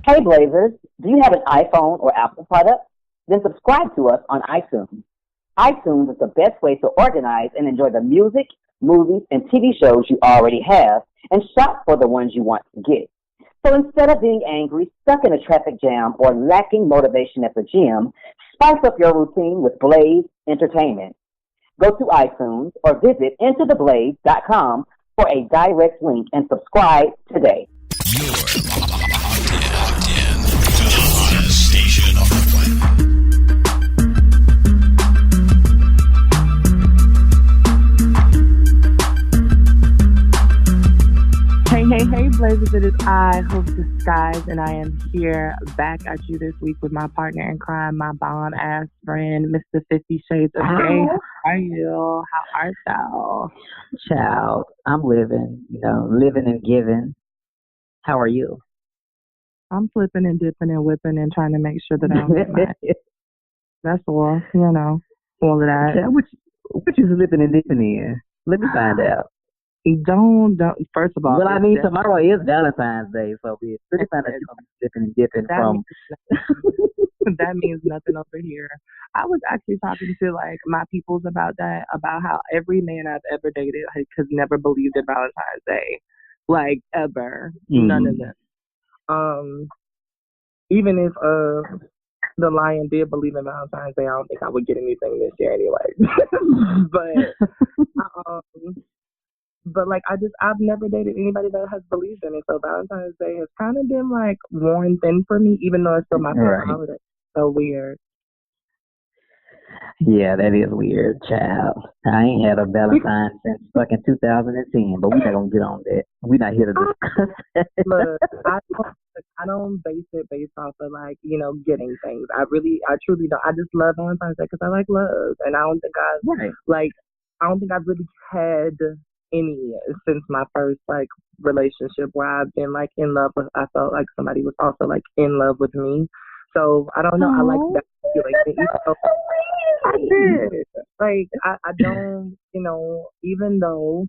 Hey Blazers, do you have an iPhone or Apple product? Then subscribe to us on iTunes. iTunes is the best way to organize and enjoy the music, movies, and TV shows you already have and shop for the ones you want to get. So instead of being angry, stuck in a traffic jam, or lacking motivation at the gym, spice up your routine with Blaze Entertainment. Go to iTunes or visit intotheblaze.com for a direct link and subscribe today. You're locked in to the hottest station on the planet. Hey, Blazers, it is I, Hostess Skies, and I am here back at you this week with my partner in crime, my bomb-ass friend, Mr. 50 Shades of Gay. How are you? How art thou? Child, I'm living and giving. How are you? I'm flipping and dipping and whipping and trying to make sure that I'm get my... That's all, all of that. Yeah, which is flipping and dipping in? Let me find out. Don't. First of all, well, I mean, tomorrow is Valentine's Day, so it's pretty fun that you're gonna be dipping and dipping from. That means nothing over here. I was actually talking to my peoples about that, about how every man I've ever dated has never believed in Valentine's Day, ever. Mm-hmm. None of them. Even if the lion did believe in Valentine's Day, I don't think I would get anything this year anyway. But I've never dated anybody that has believed in it. So Valentine's Day has kind of been worn thin for me, even though it's still my favorite holiday. So weird. Yeah, that is weird, child. I ain't had a Valentine since fucking 2010, but we're not gonna get on that. We're not here to discuss that. Look, I don't base it based off of getting things. I truly don't. I just love Valentine's Day because I like love, and I don't think I've really had any since my first relationship where I've been in love with. I felt like somebody was also in love with me. So I don't know. I like that feeling. I did. I don't. Even though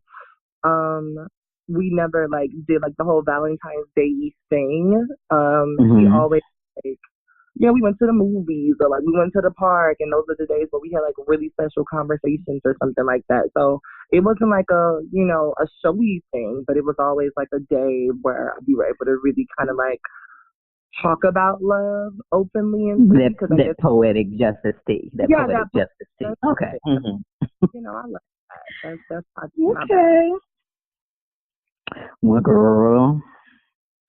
we never did the whole Valentine's Day thing. We always we went to the movies or we went to the park, and those are the days where we had really special conversations or something like that. So it wasn't a showy thing, but it was always a day where we were able to really kind of talk about love openly and that poetic justice tea. That poetic justice tea. Okay. Mm-hmm. I love that. That's my okay. Well, girl,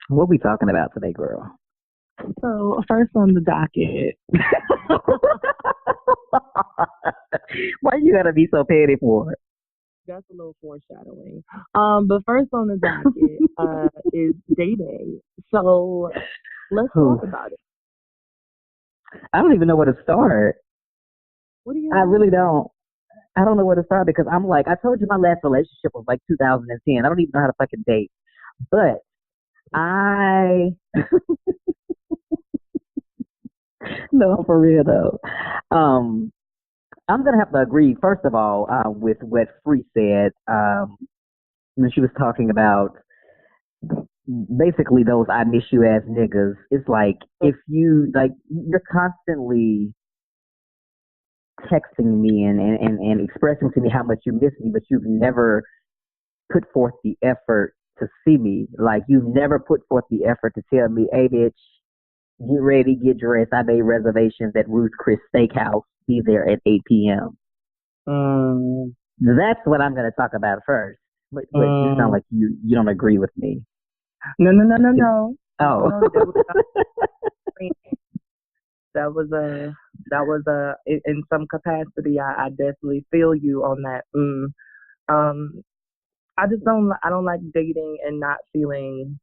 what we talking about today, girl? So, first on the docket. Why you gotta be so petty for it? That's a little foreshadowing. But first on the docket is dating. So, let's talk about it. I don't even know where to start. What do you I really don't. I don't know where to start because I'm I told you my last relationship was 2010. I don't even know how to fucking date. But no, for real though. I'm gonna have to agree, first of all, with what Free said when she was talking about basically those "I miss you" ass niggas. It's if you you're constantly texting me and expressing to me how much you miss me, but you've never put forth the effort to see me. You've never put forth the effort to tell me, hey bitch, get ready, get dressed. I made reservations at Ruth Chris Steakhouse. Be there at 8 p.m. That's what I'm going to talk about first. But you sound like you don't agree with me. No. Oh. That was in some capacity. I definitely feel you on that. I don't like dating and not feeling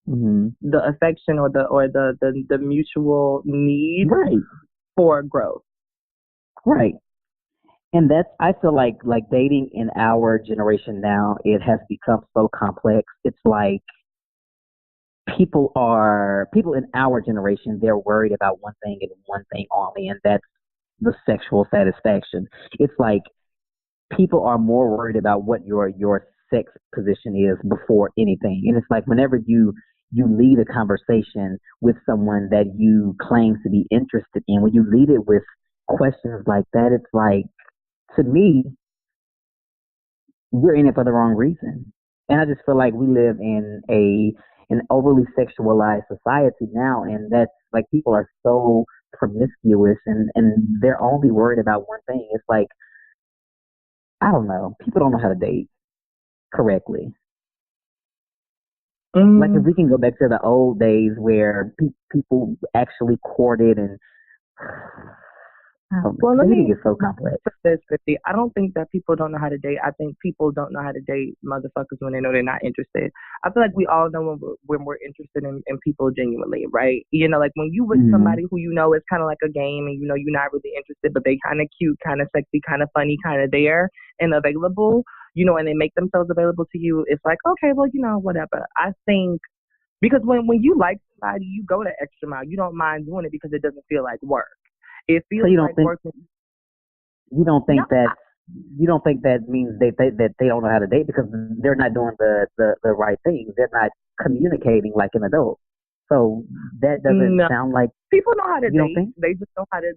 the affection or the mutual need for growth. Right. And I feel like dating in our generation now, it has become so complex. It's people in our generation, they're worried about one thing and one thing only, and that's the sexual satisfaction. It's people are more worried about what your sex position is before anything. And it's whenever you you lead a conversation with someone that you claim to be interested in, when you lead it with questions like that, it's like, to me, you're in it for the wrong reason. And I just feel like we live in an overly sexualized society now, and that's like people are so promiscuous, and they're only worried about one thing. It's like, I don't know, people don't know how to date correctly. Like if we can go back to the old days where people actually courted and Well, let dating me is so complex. say this, 50. I don't think that people don't know how to date. I think people don't know how to date motherfuckers when they know they're not interested. I feel like we all know when we're interested in people genuinely, right? You know, like when you with somebody who you know is kind of like a game and you know you're not really interested, but they kind of cute, kind of sexy, kind of funny, kind of there and available, you know, and they make themselves available to you. It's like, okay, well, you know, whatever. I think because when you like somebody, you go the extra mile. You don't mind doing it because it doesn't feel like work. It feels So you don't like think work. you don't think No, that you don't think that means that they don't know how to date because they're not doing the right things. They're not communicating like an adult. So that doesn't no. sound like, People know how to you don't date. think? They just know how to.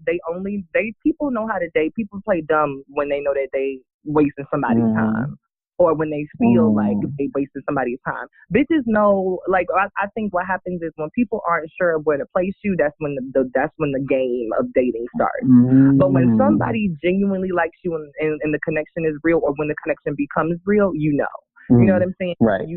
People know how to date. People play dumb when they know that they wasting somebody's time, or when they feel like they wasted somebody's time. Bitches know. Like I think what happens is when people aren't sure of where to place you, that's when the game of dating starts. But when somebody genuinely likes you and the connection is real, or when the connection becomes real, you know. You know what I'm saying? Right.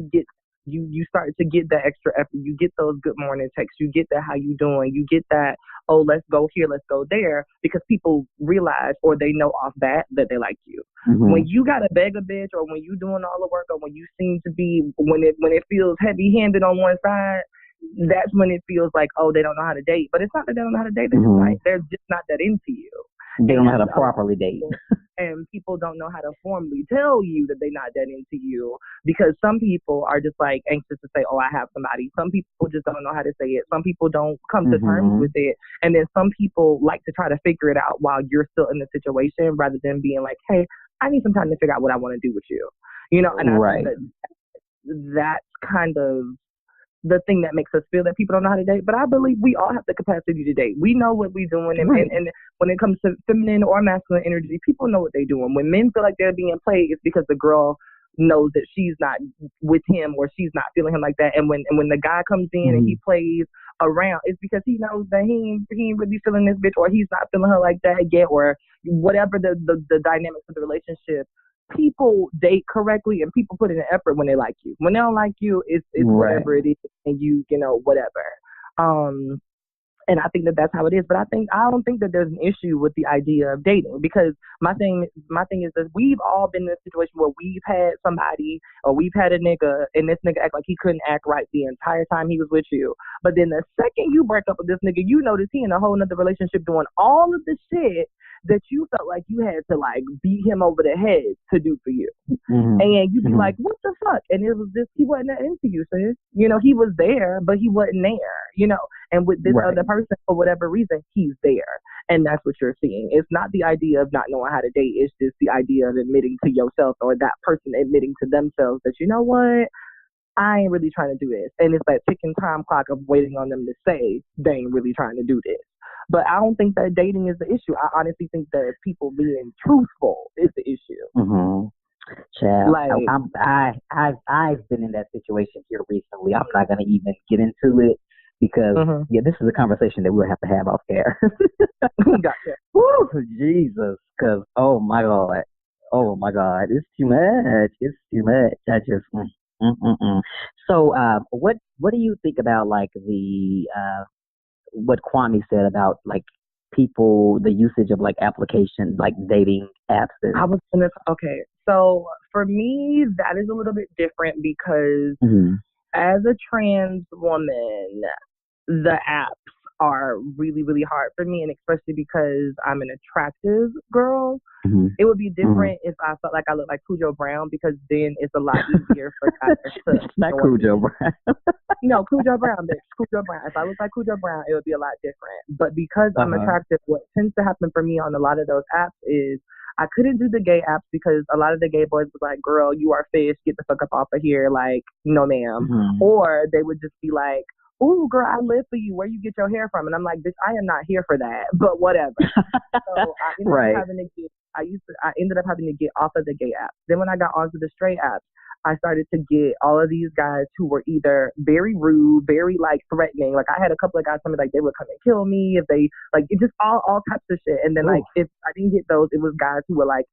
You start to get that extra effort. You get those good morning texts. You get that how you doing. You get that, oh, let's go here, let's go there, because people realize or they know off bat that they like you. When you gotta beg a bitch, or when you doing all the work, or when you seem to be when it feels heavy handed on one side, that's when it feels like, oh, they don't know how to date. But it's not that they don't know how to date. They're just not that into you. They don't know how to properly date. And people don't know how to formally tell you that they're not that into you, because some people are just like anxious to say, oh, I have somebody. Some people just don't know how to say it. Some people don't come to terms with it. And then some people like to try to figure it out while you're still in the situation, rather than being like, hey, I need some time to figure out what I want to do with you. You know, and I think that's kind of the thing that makes us feel that people don't know how to date. But I believe we all have the capacity to date. We know what we're doing. And when it comes to feminine or masculine energy, people know what they're doing. When men feel like they're being played, it's because the girl knows that she's not with him, or she's not feeling him like that. And when the guy comes in and he plays around, it's because he knows that he ain't really feeling this bitch, or he's not feeling her like that yet, or whatever the dynamics of the relationship. People date correctly, and people put in an effort when they like you. When they don't like you, it's whatever it is, and you know, whatever. And I think that that's how it is. But I don't think that there's an issue with the idea of dating, because my thing is that we've all been in a situation where we've had somebody, or we've had a nigga, and this nigga act like he couldn't act right the entire time he was with you. But then the second you break up with this nigga, you notice he in a whole nother relationship doing all of the shit that you felt like you had to like beat him over the head to do for you. And you'd be like, what the fuck? And it was just, he wasn't that into you, sis. You know, he was there, but he wasn't there, you know. And with this other person, for whatever reason, he's there. And that's what you're seeing. It's not the idea of not knowing how to date. It's just the idea of admitting to yourself, or that person admitting to themselves that, you know what, I ain't really trying to do this. And it's that ticking time clock of waiting on them to say they ain't really trying to do this. But I don't think that dating is the issue. I honestly think that people being truthful is the issue. Child, like, I've been in that situation here recently. I'm not gonna even get into it because this is a conversation that we'll have to have off air. Gotcha. Woo, Jesus, because oh my god, it's too much. It's too much. I just. So, what do you think about like the what Kwame said about like people, the usage of like applications, like dating apps? Okay. So for me, that is a little bit different because as a trans woman, the apps are really, really hard for me, and especially because I'm an attractive girl. It would be different if I felt like I looked like Cujo Brown, because then it's a lot easier for guys to... It's not Cujo Brown. No, Cujo Brown, bitch. Cujo Brown. If I look like Cujo Brown, it would be a lot different. But because I'm attractive, what tends to happen for me on a lot of those apps is I couldn't do the gay apps because a lot of the gay boys was like, girl, you are fish, get the fuck up off of here, like, no ma'am. Mm-hmm. Or they would just be like, ooh, girl, I live for you. Where you get your hair from? And I'm like, bitch, I am not here for that. But whatever. So Right. I ended up having to get off of the gay apps. Then when I got onto the straight apps, I started to get all of these guys who were either very rude, very like threatening. Like I had a couple of guys tell me like they would come and kill me if they like it just all types of shit. And then Ooh. like if I didn't get those, it was guys who were like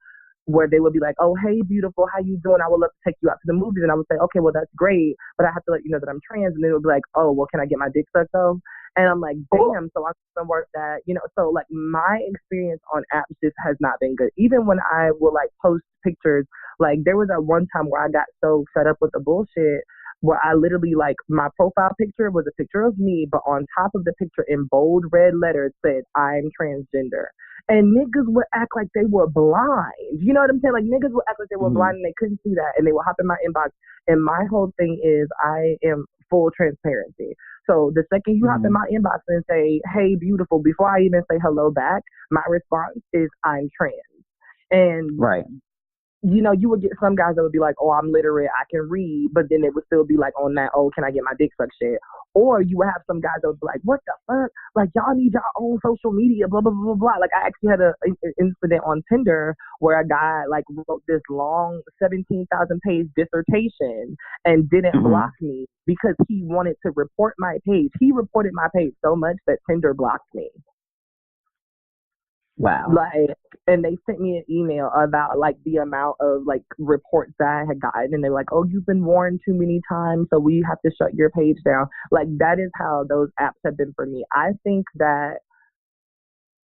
where they would be like, oh, hey, beautiful, how you doing? I would love to take you out to the movies. And I would say, okay, well, that's great, but I have to let you know that I'm trans. And then it would be like, oh, well, can I get my dick sucked though? And I'm like, damn, so I'm going to work that, so like my experience on apps just has not been good. Even when I will like post pictures, like there was that one time where I got so fed up with the bullshit where I literally like my profile picture was a picture of me, but on top of the picture in bold red letters said, I'm transgender. And niggas would act like they were blind. You know what I'm saying? Like niggas would act like they were blind and they couldn't see that. And they would hop in my inbox. And my whole thing is I am full transparency. So the second you hop in my inbox and say, hey, beautiful, before I even say hello back, my response is I'm trans. And right. You would get some guys that would be like, oh, I'm literate, I can read, but then it would still be like on that, oh, can I get my dick sucked shit? Or you would have some guys that would be like, what the fuck? Like, y'all need your own social media, blah, blah, blah, blah. Like, I actually had an incident on Tinder where a guy, like, wrote this long 17,000-page dissertation and didn't block me because he wanted to report my page. He reported my page so much that Tinder blocked me. Wow. Like, and they sent me an email about like the amount of like reports that I had gotten, and they're like, "Oh, you've been warned too many times, so we have to shut your page down." Like that is how those apps have been for me. I think that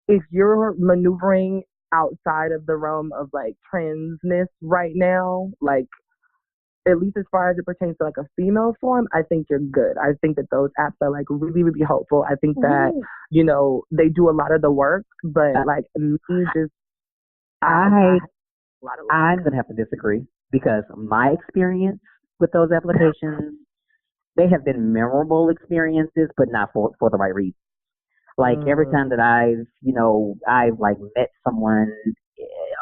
if you're maneuvering outside of the realm of like transness right now, like at least as far as it pertains to like a female form, I think you're good. I think that those apps are like really, really helpful. I think that, they do a lot of the work, but like me just, I'm going to have to disagree because my experience with those applications, they have been memorable experiences, but not for the right reason. Like every time that I've like met someone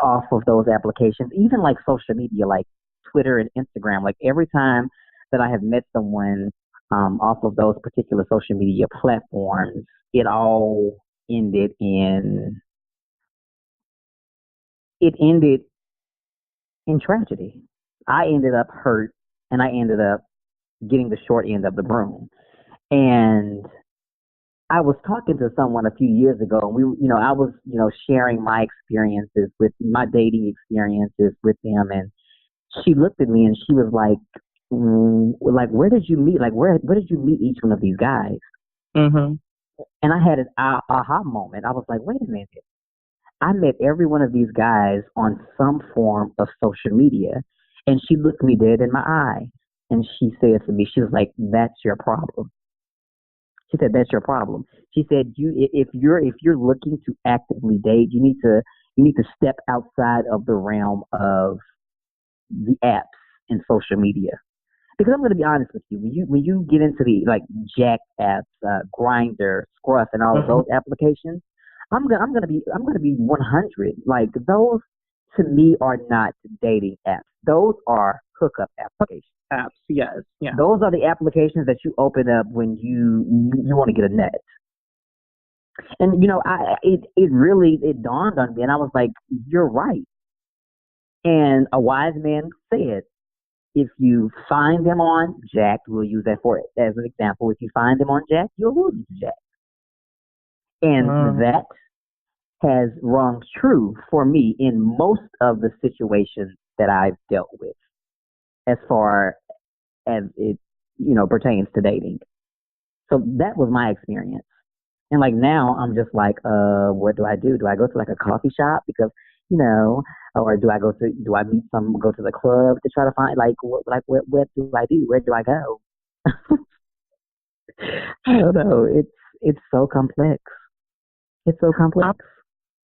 off of those applications, even like social media, like Twitter and Instagram, like every time that I have met someone off of those particular social media platforms, it all ended in tragedy. I ended up hurt and I ended up getting the short end of the broom. And I was talking to someone a few years ago, and I was, sharing my experiences with my dating experiences with them, and she looked at me and she was like, where did you meet? Like, where did you meet each one of these guys? Mm-hmm. And I had an aha moment. I was like, wait a minute. I met every one of these guys on some form of social media. And she looked me dead in my eye. And she said to me, she was like, that's your problem. She said, that's your problem. She said, if you're looking to actively date, you need to step outside of the realm of the apps and social media. Because I'm going to be honest with you, when you get into the like Jack apps, Grinder, Scruff, and all of those applications, I'm gonna be 100. Like those to me are not dating apps. Those are hookup applications. Apps, yes, yeah. Those are the applications that you open up when you want to get a nut. And it dawned on me, and I was like, you're right. And a wise man said, if you find them on Jack, we'll use that for it as an example. If you find them on Jack, you'll lose to Jack. And that has rung true for me in most of the situations that I've dealt with as far as it, pertains to dating. So that was my experience. And like now I'm just like, what do I do? Do I go to like a coffee shop because, or do I go to the club to try to find what do I do? Where do I go? I don't know. It's so complex. It's so complex.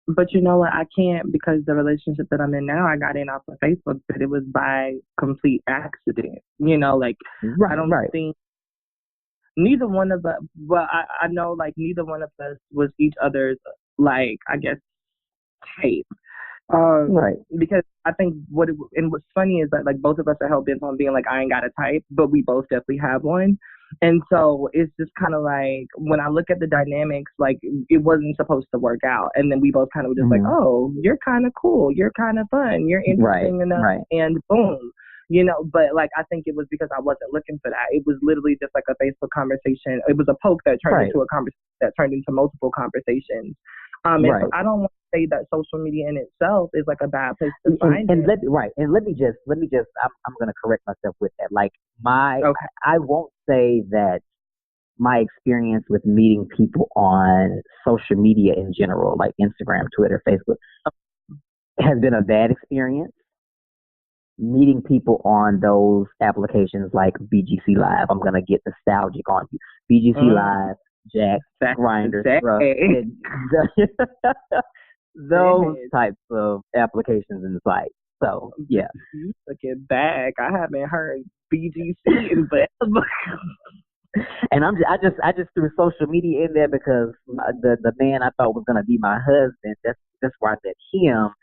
But you know what? I can't, because the relationship that I'm in now, I got in off of Facebook, but it was by complete accident. I don't think neither one of us, well, I know like neither one of us was each other's, like, I guess, type. Right. Because I think and what's funny is that like both of us are hell bent on being like I ain't got a type, but we both definitely have one. And so it's just kind of like when I look at the dynamics, like it wasn't supposed to work out, and then we both kind of were just like, oh, you're kind of cool, you're kind of fun, you're interesting enough, and boom. You know, but like I think it was because I wasn't looking for that. It was literally just like a Facebook conversation. It was a poke that turned into a conversation that turned into multiple conversations. And so I don't want to say that social media in itself is like a bad place to find and let me just I'm gonna correct myself with that. Like I won't say that my experience with meeting people on social media in general, like Instagram, Twitter, Facebook, has been a bad experience. Meeting people on those applications like BGC Live, I'm gonna get nostalgic on you. BGC Live, Jack, Grindr, those types of applications and sites. So yeah, you took it back. I haven't heard BGC in forever. And I just threw social media in there because the man I thought was gonna be my husband. That's where I met him.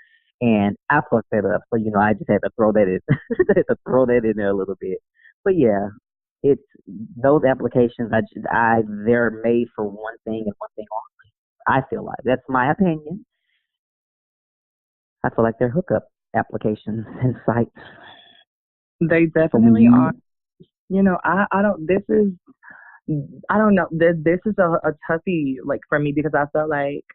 And I fucked that up, so I just had to throw that in, there a little bit. But yeah, it's those applications. They're made for one thing and one thing only. I feel like that's my opinion. I feel like they're hookup applications and sites. They definitely are. I don't. I don't know. This is a toughie like for me because I felt like,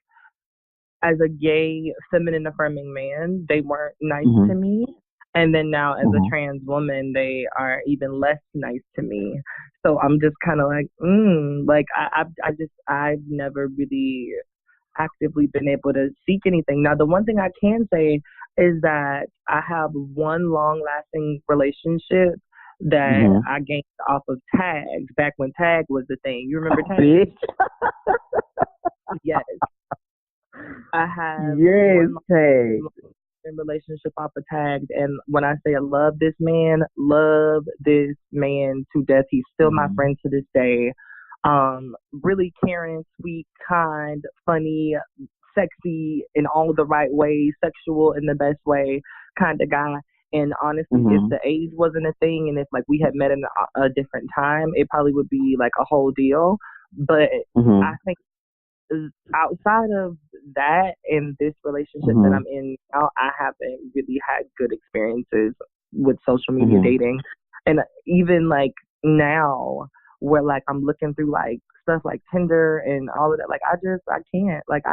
as a gay, feminine affirming man, they weren't nice to me. And then now as a trans woman, they are even less nice to me. So I'm just kind of like, like I've never really actively been able to seek anything. Now, the one thing I can say is that I have one long lasting relationship that I gained off of tags back when tag was the thing. You remember tag? Yes. I have a relationship off of tagged, and when I say I love this man to death. He's still my friend to this day. Really caring, sweet, kind, funny, sexy in all the right ways, sexual in the best way kind of guy. And honestly, if the age wasn't a thing, and if like we had met in a different time, it probably would be like a whole deal. But I think outside of that and this relationship that I'm in now, I haven't really had good experiences with social media dating. And even like now where like I'm looking through like stuff like Tinder and all of that, like I can't, like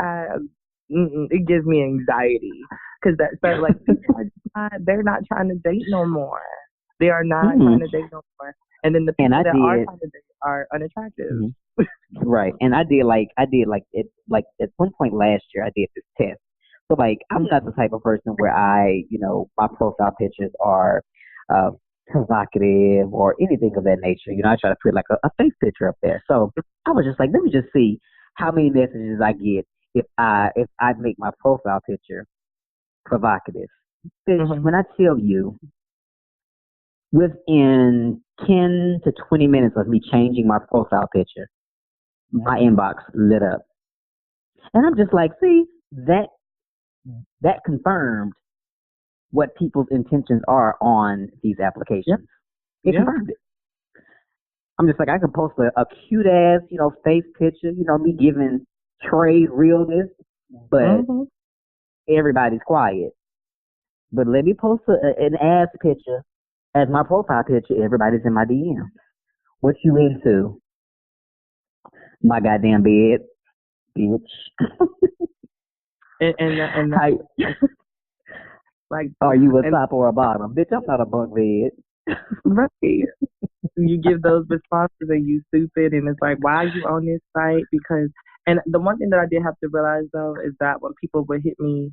it gives me anxiety because that's like they're not trying to date no more. They are not trying to date no more. And then the people that are trying to date are unattractive. Right. And I did it like at one point last year I did this test. So like I'm not the type of person where my profile pictures are provocative or anything of that nature. I try to put like a face picture up there. So I was just like, let me just see how many messages I get if I make my profile picture provocative. Bitch, when I tell you, within 10 to 20 minutes of me changing my profile picture, my inbox lit up. And I'm just like, see, that confirmed what people's intentions are on these applications. It confirmed it. I'm just like, I can post a cute ass, face picture, me giving trade realness, but everybody's quiet. But let me post an ass picture as my profile picture. Everybody's in my DM. What you into? My goddamn bed, bitch. and like, are you a top or a bottom? Bitch, I'm not a bunk bed. Right. You give those responses and you stupid, and it's like, why are you on this site? Because, and the one thing that I did have to realize though is that when people would hit me,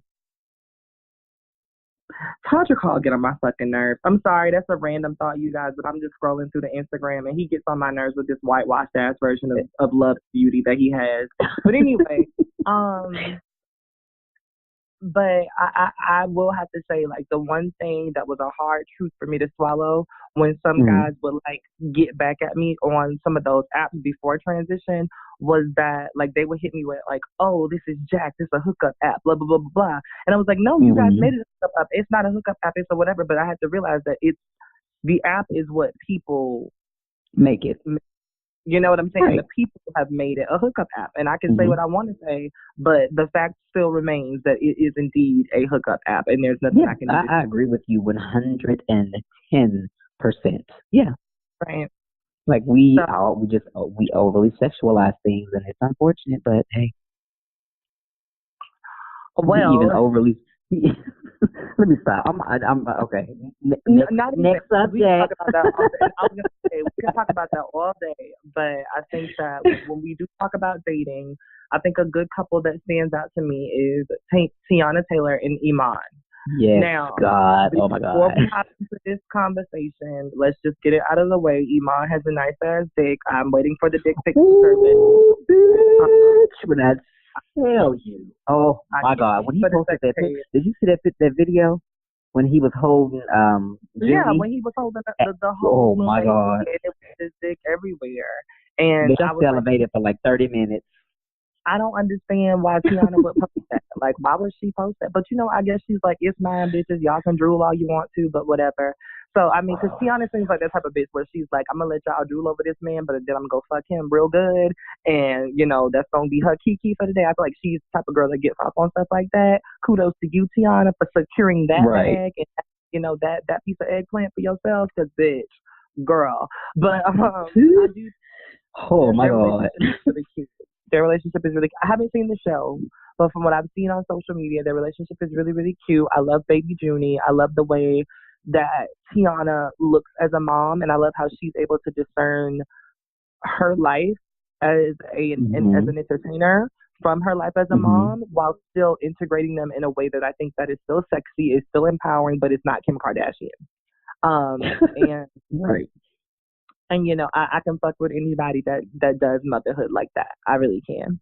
Todrick Hall get on my fucking nerves. I'm sorry, that's a random thought, you guys, but I'm just scrolling through the Instagram and he gets on my nerves with this whitewashed ass version of Love Beauty that he has. But anyway, but I will have to say, like, the one thing that was a hard truth for me to swallow when some Mm-hmm. guys would like get back at me on some of those apps before transition was that like they would hit me with like, oh, this is Jack, this is a hookup app, blah blah blah blah blah. And I was like, no, you guys Mm-hmm. made it a hookup app. It's not a hookup app, it's a whatever. But I had to realize that it's the app is what people, Make it. you know what I'm saying? Right. The people have made it a hookup app. And I can say Mm-hmm. what I want to say, but the fact still remains that it is indeed a hookup app and there's nothing Yeah, I can do. I agree with you 110%. Yeah, Right. like So, we overly sexualize things, and it's unfortunate, but hey, we even well, overly. Let me stop. I'm okay. not even, Next we can talk subject. about that all day. And I was going to say, we can talk about that all day, but I think that when we do talk about dating, I think a good couple that stands out to me is Tiana Taylor and Iman. Yes, Now, God. Oh my before God. we hop into this conversation, let's just get it out of the way. Iman has a nice ass dick. I'm waiting for the dick pic to surface. Ooh, bitch. When I tell you. Oh I my can't God. When he for the posted sex that tape. pic, did you see that video when he was holding Yeah, Judy? when he was holding the whole Oh little my lady, God. and it was his dick everywhere. And Bitch, I I was like, salivated for like 30 minutes. I don't understand why Tiana would post that. Like, why would she post that? But I guess she's like, it's mine, bitches. Y'all can drool all you want to, but whatever. So, I mean, because Tiana seems like that type of bitch where she's like, I'm going to let y'all drool over this man, but then I'm going to go fuck him real good. And, that's going to be her kiki for the day. I feel like she's the type of girl that gets off on stuff like that. Kudos to you, Tiana, for securing that Right. bag and, that piece of eggplant for yourself, because, bitch, girl. But I do. Oh my Their God. relationship is really cute. Their relationship is really. I haven't seen the show, but from what I've seen on social media, their relationship is really, really cute. I love baby Junie. I love the way that Tiana looks as a mom, and I love how she's able to discern her life as as an entertainer from her life as a Mm-hmm. mom, while still integrating them in a way that I think that is still sexy, is still empowering, but it's not Kim Kardashian. And Right. and I can fuck with anybody that does motherhood like that. I really can.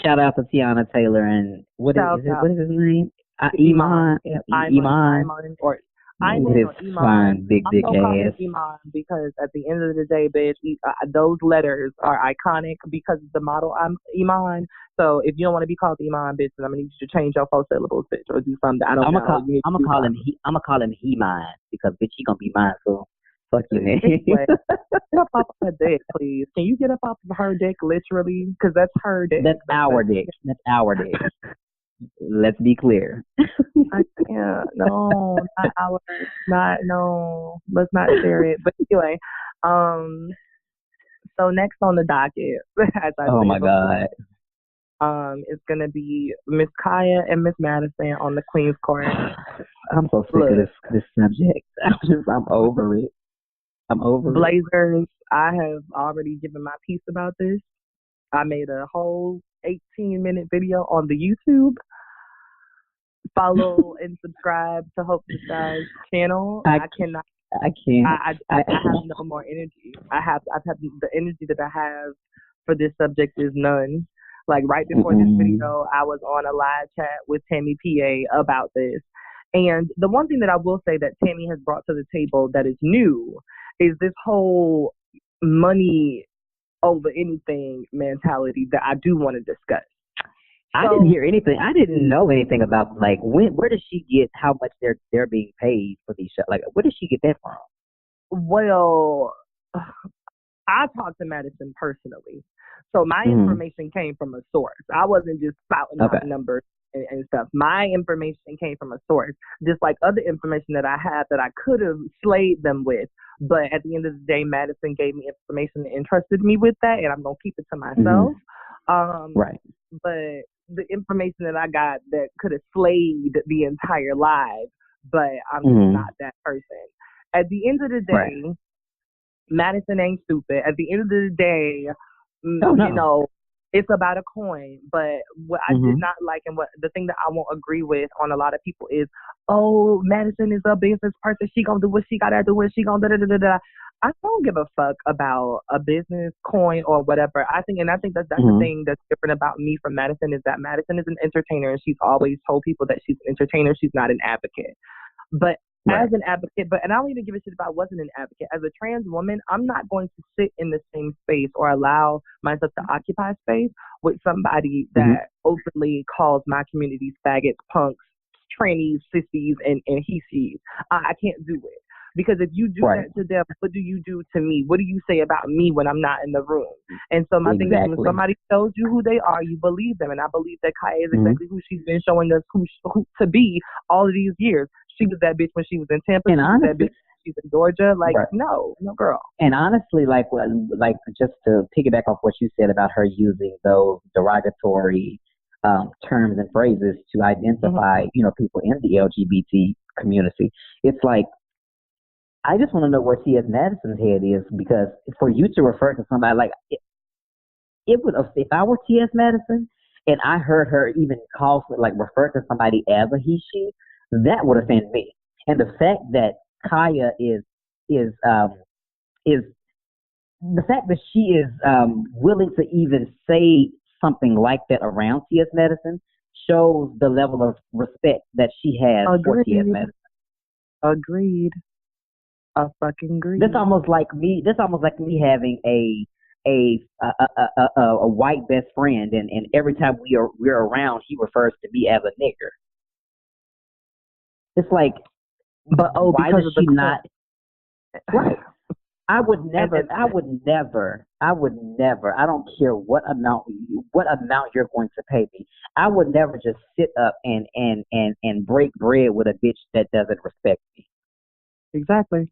Shout out to Tiana Taylor and what Shout is it? out What is his name? Iman, Iman. Iman. Iman, or With Iman his or Iman. fine big I'm dick gonna call him ass. Iman because at the end of the day, bitch, those letters are iconic because of the model. I'm Iman. So if you don't want to be called Iman, bitch, then I'm gonna need you to change your full syllables, bitch, or do something. I don't I'm know. gonna call him. I'm gonna call him He Mine because bitch, he gonna be mine. So fuck you, man. Anyway, get up off of her dick, please. Can you get up off of her dick, literally? Because that's her dick. That's our dick. That's our dick. Let's be clear. I can't. No, not ours. Not no. Let's not share it. But anyway, so next on the docket, as I Oh said my before, God. it's gonna be Miss Kaya and Miss Madison on the Queen's Court. I'm so sick Look, of this subject. I'm over it. I'm over it. Blazers. I have already given my piece about this. I made a whole 18-minute video on the YouTube. Follow and subscribe to Hope Disguise channel. I cannot. I can't. I have no more energy. I've had the energy that I have for this subject is none. Like right before this video, I was on a live chat with Tammy PA about this. And the one thing that I will say that Tammy has brought to the table that is new is this whole money over anything mentality that I do want to discuss. I didn't hear anything. I didn't know anything about like where does she get how much they're being paid for these shows? Like where does she get that from? Well, I talked to Madison personally, so my information came from a source. I wasn't just spouting out numbers and stuff. My information came from a source, just like other information that I have that I could have slayed them with. But at the end of the day, Madison gave me information and entrusted me with that, and I'm gonna keep it to myself. Right. But the information that I got that could have slayed the entire live, but I'm just not that person. At the end of the day, Madison ain't stupid. At the end of the day, it's about a coin. But what I did not like and what the thing that I won't agree with on a lot of people is, oh, Madison is a business person. She gonna do what she gotta do. What she gonna da. I don't give a fuck about a business coin or whatever. I think that's the thing that's different about me from Madison is that Madison is an entertainer and she's always told people that she's an entertainer. She's not an advocate. But as Right. an advocate, and I don't even give a shit if I wasn't an advocate. As a trans woman, I'm not going to sit in the same space or allow myself to occupy space with somebody Hmm. that openly calls my communities faggots, punks, trannies, sissies, and he sees. I can't do it. Because if you do Right. that to them, what do you do to me? What do you say about me when I'm not in the room? And so my thing is, when Exactly. somebody tells you who they are, you believe them. And I believe that Kaya is Hmm. exactly who she's been showing us who to be all of these years. She was that bitch when she was in Tampa. And She was that bitch honestly, when she was in Georgia. Like, right. no, no girl. And honestly, like just to piggyback off what you said about her using those derogatory terms and phrases to Hmm. identify, people in the LGBT community, it's like I just want to know where T.S. Madison's head is because for you to refer to somebody like it would if I were T.S. Madison and I heard her even call like refer to somebody as a he she, that would offend me. And the fact that Kaya is is the fact that she is willing to even say something like that around T.S. Madison shows the level of respect that she has for T.S. Agreed. Madison. Agreed. A fucking That's agreed. almost like me. That's almost like me having a white best friend, and every time we're around, he refers to me as a nigger. It's like, But oh, why because does of the she clip. not? Right. I would And never. I would never. I would never. I don't care what amount you're going to pay me. I would never just sit up and break bread with a bitch that doesn't respect me. exactly.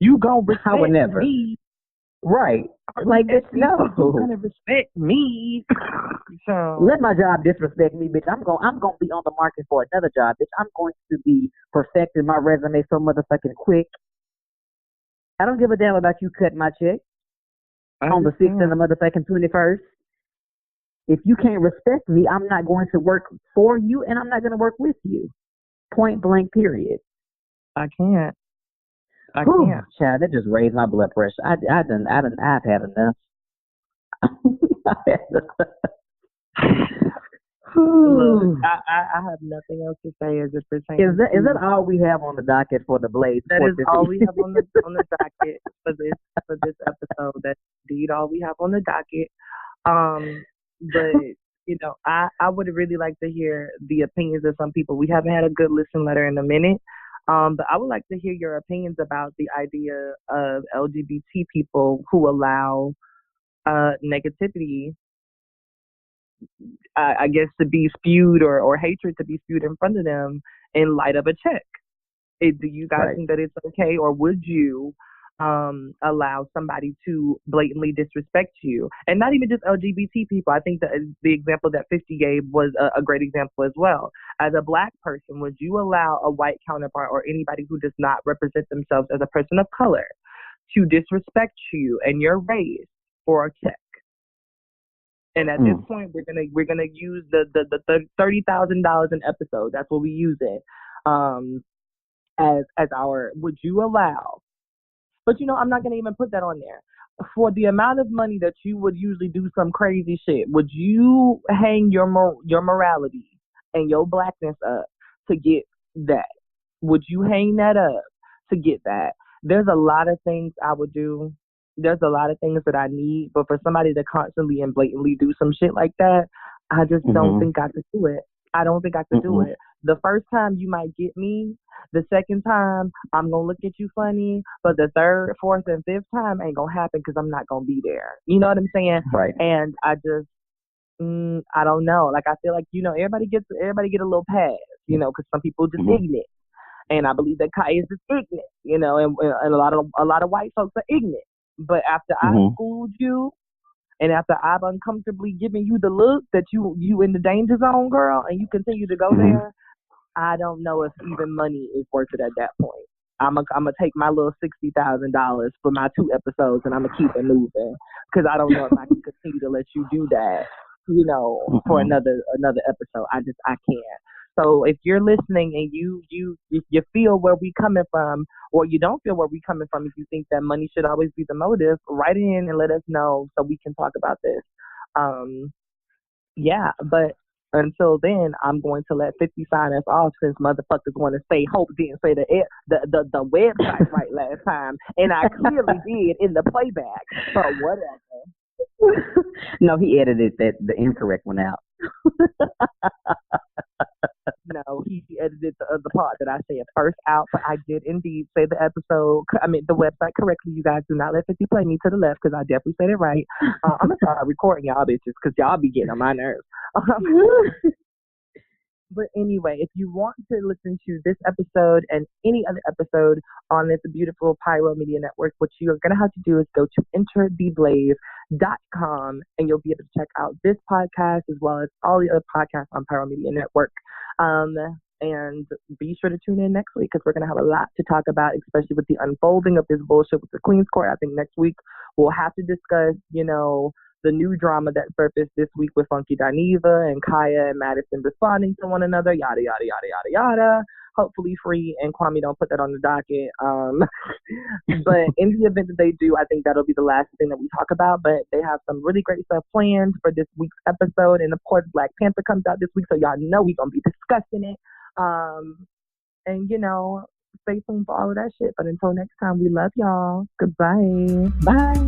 You gonna I would respect never. me. Right. Like, bitch, SVP, you no. gonna respect me. So Let my job disrespect me, bitch. I'm gonna be on the market for another job, bitch. I'm going to be perfecting my resume so motherfucking quick. I don't give a damn about you cutting my check I on the 6th and understand. the motherfucking 21st. If you can't respect me, I'm not going to work for you and I'm not going to work with you. Point blank, period. I can't. I Whew, can't. child, that just raised my blood pressure. I've had enough. I've had enough. Look, Whew. I have nothing else to say as it Is pertains that is that to all we have on the docket for the Blaze that Report is this all we evening? have on the docket for this episode. That's indeed all we have on the docket. But I would really like to hear the opinions of some people. We haven't had a good listen letter in a minute. But I would like to hear your opinions about the idea of LGBT people who allow negativity, I guess, to be spewed or hatred to be spewed in front of them in light of a check. Do you guys Right. think that it's okay, or would you allow somebody to blatantly disrespect you? And not even just LGBT people. I think that the example that 50 gave was a great example as well. As a black person, would you allow a white counterpart or anybody who does not represent themselves as a person of color to disrespect you and your race for a check? And at this Mm. point, we're gonna use the $30,000 an episode. That's what we use it um, as our. Would you allow? But I'm not gonna even put that on there. For the amount of money that you would usually do some crazy shit, would you hang your morality and your blackness up to get that? Would you hang that up to get that? There's a lot of things I would do. There's a lot of things that I need, but for somebody to constantly and blatantly do some shit like that, I just don't Mhm. think I could do it. I don't think I could do Mm-mm. it. The first time you might get me, the second time I'm gonna look at you funny, but the third, fourth, and fifth time ain't gonna happen because I'm not gonna be there. You know what I'm saying? Right. And I just, I don't know. Like I feel like everybody get a little pass, because some people just Mhm. ignorant. And I believe that Kai is just ignorant, and a lot of white folks are ignorant. But after I've Mhm. schooled you, and after I've uncomfortably given you the look that you in the danger zone, girl, and you continue to go Mhm. there, I don't know if even money is worth it at that point. I'm gonna take my little $60,000 for my 2 episodes, and I'm gonna keep it moving because I don't know if I can continue to let you do that, for Mhm. another episode. I can't. So if you're listening and you feel where we coming from, or you don't feel where we coming from, if you think that money should always be the motive, write in and let us know so we can talk about this. Um, yeah, but Until then, I'm going to let 50 sign us off since motherfuckers want to say Hope didn't say the website right last time, and I clearly did in the playback. But whatever. No, he edited the incorrect one out. No, he edited the other part that I said first out, but I did indeed say the website correctly. You guys do not let 50 play me to the left because I definitely said it right. I'm going to start recording y'all bitches because y'all be getting on my nerves. But anyway, if you want to listen to this episode and any other episode on this beautiful Pyro Media Network, what you're going to have to do is go to entertheblaze.com and you'll be able to check out this podcast as well as all the other podcasts on Pyro Media Network. And be sure to tune in next week because we're going to have a lot to talk about, especially with the unfolding of this bullshit with the Queen's Court. I think next week we'll have to discuss, the new drama that surfaced this week with Funky Dineva and Kaya and Madison responding to one another, yada, yada, yada, yada, yada. Hopefully Free and Kwame don't put that on the docket. But in the event that they do, I think that'll be the last thing that we talk about. But they have some really great stuff planned for this week's episode. And of course, Black Panther comes out this week, so y'all know we're going to be discussing it. And, stay tuned for all of that shit. But until next time, we love y'all. Goodbye. Bye.